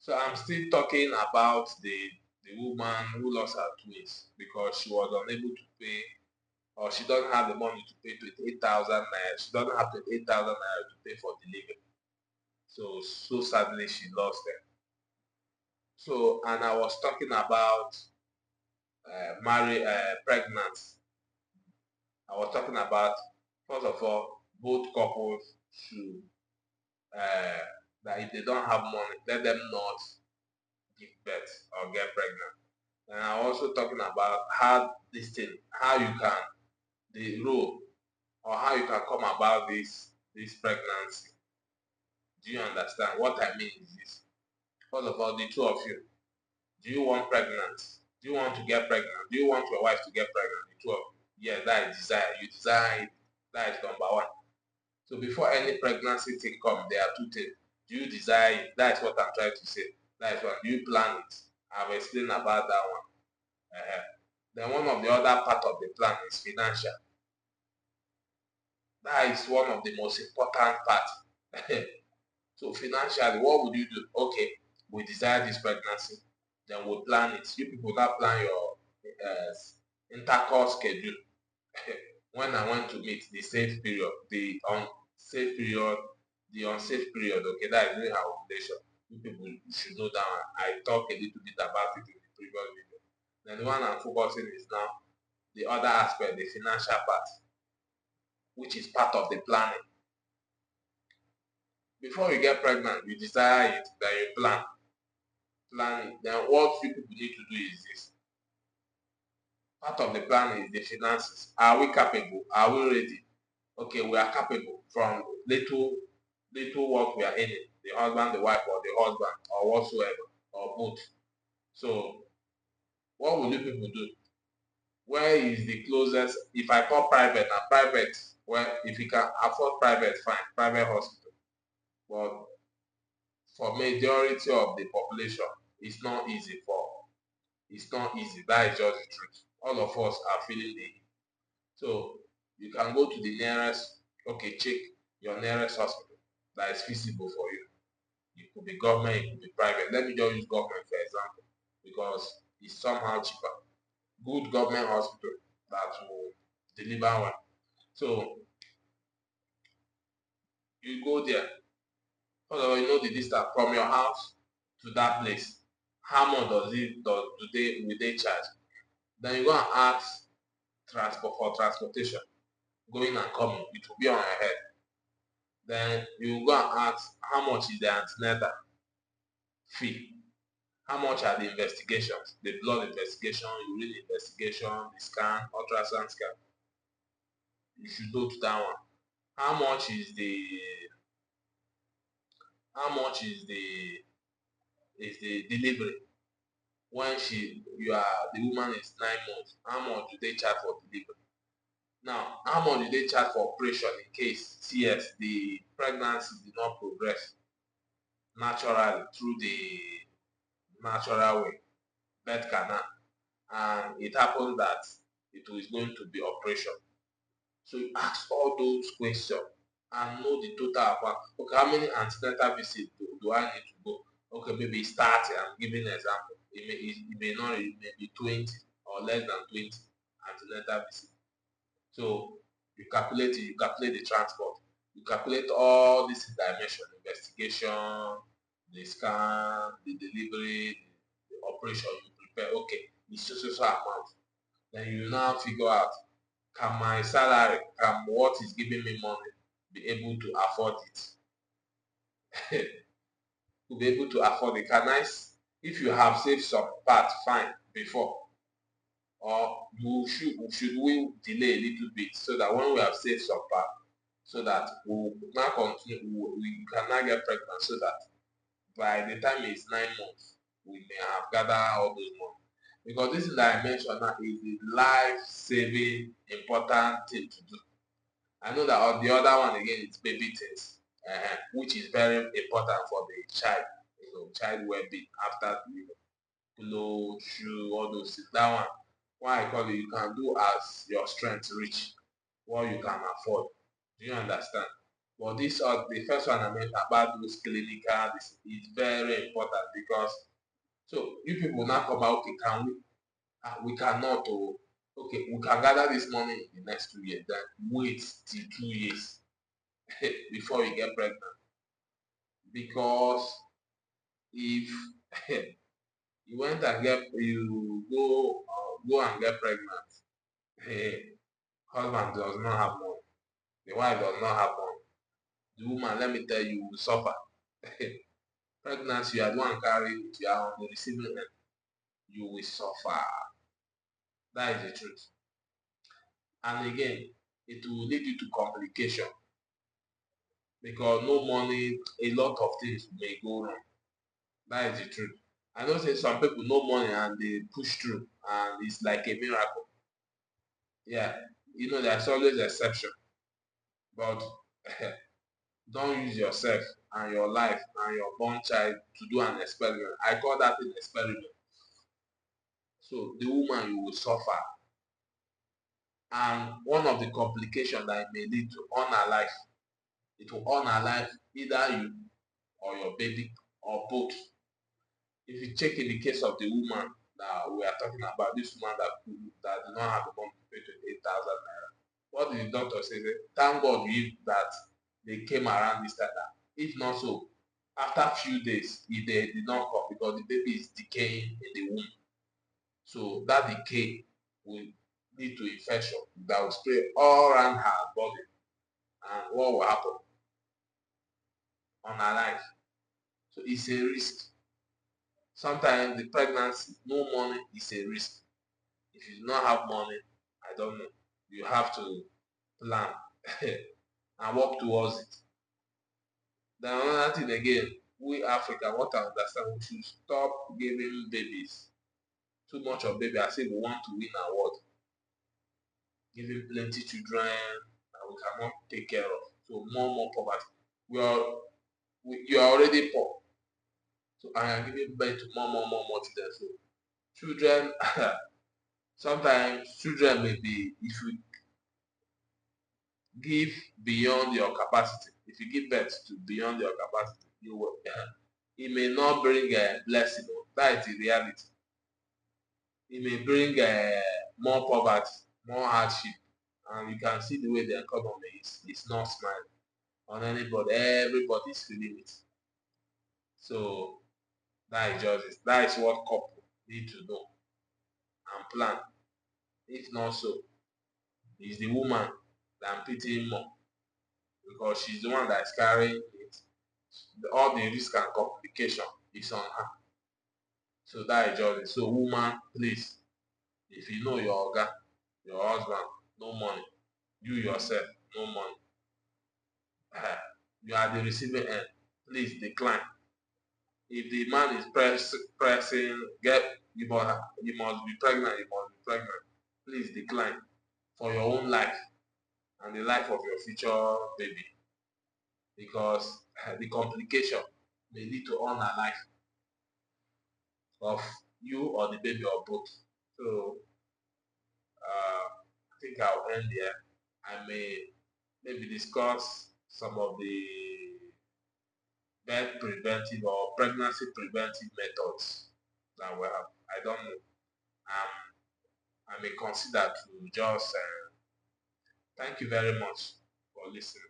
So I'm still talking about the woman who lost her twins because she was unable to pay, or she doesn't have the money to pay 28,000 naira. She doesn't have 28,000 naira to pay for delivery. So sadly she lost them. So, and I was talking about pregnancy. I was talking about, first of all, both couples should, uh, that if they don't have money, let them not give birth or get pregnant. And I'm also talking about how this thing, how you can, the role, or how you can come about this pregnancy. Do you understand? What I mean is this. First of all, the two of you, do you want pregnant? Do you want to get pregnant? Do you want your wife to get pregnant? The two of you. Yeah, that is desire. You desire it. That is number one. So before any pregnancy thing comes, there are two things. Do you desire it? That is what I'm trying to say. That is one. Do you plan it? I've explained about that one. Then one of the other part of the plan is financial. That is one of the most important parts. So financially, what would you do? Okay, we desire this pregnancy, then we'll plan it. You people now plan your intercourse schedule. When I want to meet the safe period, the unsafe period, the unsafe period. Okay, that is during our ovulation. You people should know that one. I talked a little bit about it in the previous video. Then the one I'm focusing is now the other aspect, the financial part, which is part of the planning. Before you get pregnant, you desire it, then you plan. Plan it. Then what you people need to do is this. Part of the plan is the finances. Are we capable? Are we ready? Okay, we are capable from little what we are earning, the husband, the wife, or the husband, or whatsoever, or both. So what will you people do? Where is the closest? If I call private, and private, well, if you can afford private, fine, private hospital. But for majority of the population, it's not easy it's not easy. That is just the truth. All of us are feeling the heat. So you can go to the nearest, okay, check your nearest hospital that is feasible for you. It could be government, it could be private. Let me just use government for example, because it's somehow cheaper. Good government hospital that will deliver one. So you go there. First of all, you know the distance from your house to that place. How much will they charge? Then you go and ask transportation, going and coming. It will be on your head. Then you go and ask how much is the antenatal fee? How much are the investigations? The blood investigation, urine investigation, the scan, ultrasound scan. You should go to that one. How much is the delivery? When the woman is 9 months, how much do they charge for delivery? Now, how much do they charge for operation in case CS, the pregnancy did not progress naturally through the natural way, birth canal, and it happens that it is going to be operation. So you ask all those questions and know the total amount. Okay, how many antenatal visits do I need to go? Okay, maybe start. I'm giving an example. It may not, it may be 20 or less than 20 antenatal visits. So you calculate it, you calculate the transport, you calculate all this dimension, investigation, the scan, the delivery, the operation you prepare. Okay, it's so amount. Then you now figure out, can my salary, can what is giving me money be able to afford it? To be able to afford it. If you have saved some part, fine, before, or should we delay a little bit so that when we have saved some part, so that we will now continue, we can now get pregnant, so that by the time it's 9 months, we may have gathered all those money. Because this is that I mentioned now is the life-saving important thing to do. I know that on the other one again is baby things, which is very important for the child, child well-being after pillow, shoe, all those things. That one, why I call it, you can do as your strength reach, what you can afford. Do you understand? But this the first one I meant about those clinical is very important because so you people now come out, okay, can we? We cannot. Oh, okay, we can gather this money in the next 2 years. Then wait till 2 years before you get pregnant. Because if you went and get you go and get pregnant, hey, husband does not have money, the wife does not have money. The woman, let me tell you, will suffer. Pregnancy, you are the one carrying it, you are on the receiving end, you will suffer. That is the truth. And again, it will lead you to complication because no money, a lot of things may go wrong. That is the truth. I know say some people no money and they push through and it's like a miracle. Yeah, there's always exception, but don't use yourself and your life and your born child to do an experiment. I call that an experiment. So the woman, you will suffer, and one of the complications that it may lead to on her life, it will on her life either you or your baby or both. If you check in the case of the woman that we are talking about, this woman that did not have the money to pay 28,000 naira, what did the doctor say? Thank God that they came around this time. If not so, after few days, if they did not come because the baby is decaying in the womb, so that decay will lead to infection that will spread all around her body, and what will happen on her life? So it's a risk. Sometimes the pregnancy, no money is a risk. If you do not have money, I don't know. You have to plan and work towards it. Then another thing again, we Africa, what I understand, we should stop giving babies too much of baby as if we want to win award. Giving plenty children that we cannot take care of. So more poverty. You are already poor. So I am giving birth to more children. So children sometimes children may be, if you give beyond your capacity, if you give birth to beyond your capacity, you will it may not bring a blessing. That is the reality. It may bring more poverty, more hardship, and you can see the way the economy is not smiling on anybody. Everybody is feeling it. So that is just it. That is what couple need to know and plan. If not so, it's the woman that I'm pitying more because she's the one that is carrying it. All the risk and complication is on her. So that is just it. So woman, please, if you know your oga, your husband, no money, you yourself, no money, you are the receiving end, please decline. If the man is pressing, you must be pregnant, you must be pregnant. Please decline for your own life and the life of your future baby because the complication may lead to unalive life of you or the baby or both. So I think I'll end here. I may maybe discuss some of the birth preventive or pregnancy preventive methods that we have. I don't know. I may consider to just thank you very much for listening.